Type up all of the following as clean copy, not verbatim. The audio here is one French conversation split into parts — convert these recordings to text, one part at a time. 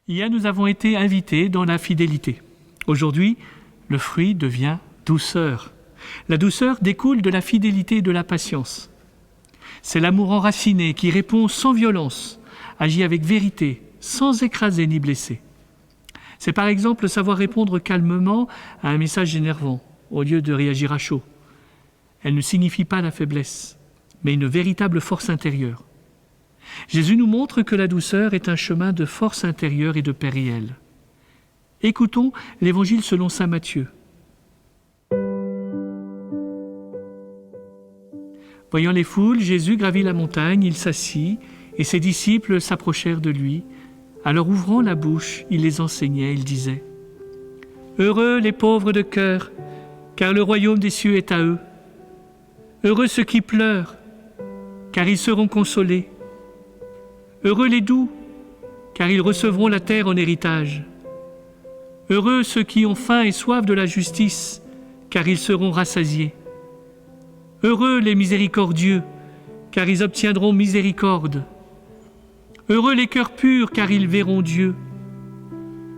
Hier, nous avons été invités dans la fidélité. Aujourd'hui, le fruit devient douceur. La douceur découle de la fidélité et de la patience. C'est l'amour enraciné qui répond sans violence, agit avec vérité, sans écraser ni blesser. C'est par exemple savoir répondre calmement à un message énervant, au lieu de réagir à chaud. Elle ne signifie pas la faiblesse, mais une véritable force intérieure. Jésus nous montre que la douceur est un chemin de force intérieure et de paix réelle. Écoutons l'Évangile selon saint Matthieu. Voyant les foules, Jésus gravit la montagne, il s'assit, et ses disciples s'approchèrent de lui. Alors ouvrant la bouche, il les enseignait, il disait : « Heureux les pauvres de cœur, car le royaume des cieux est à eux. Heureux ceux qui pleurent, car ils seront consolés. Heureux les doux, car ils recevront la terre en héritage. Heureux ceux qui ont faim et soif de la justice, car ils seront rassasiés. Heureux les miséricordieux, car ils obtiendront miséricorde. Heureux les cœurs purs, car ils verront Dieu.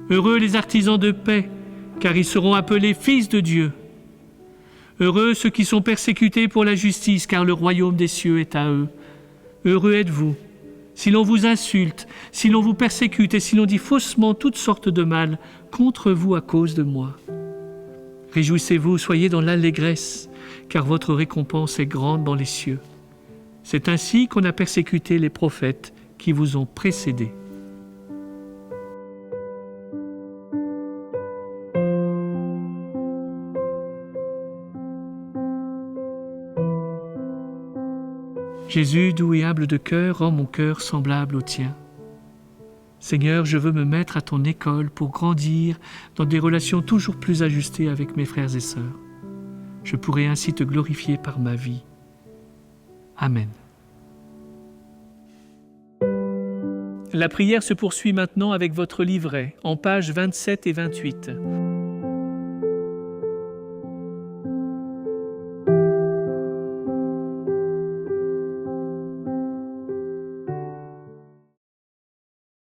Heureux les artisans de paix, car ils seront appelés fils de Dieu. Heureux ceux qui sont persécutés pour la justice, car le royaume des cieux est à eux. Heureux êtes-vous, si l'on vous insulte, si l'on vous persécute et si l'on dit faussement toutes sortes de mal contre vous à cause de moi. Réjouissez-vous, soyez dans l'allégresse, car votre récompense est grande dans les cieux. C'est ainsi qu'on a persécuté les prophètes qui vous ont précédés. Jésus, doux et humble de cœur, rends mon cœur semblable au tien. Seigneur, je veux me mettre à ton école pour grandir dans des relations toujours plus ajustées avec mes frères et sœurs. Je pourrai ainsi te glorifier par ma vie. Amen. La prière se poursuit maintenant avec votre livret, en pages 27 et 28.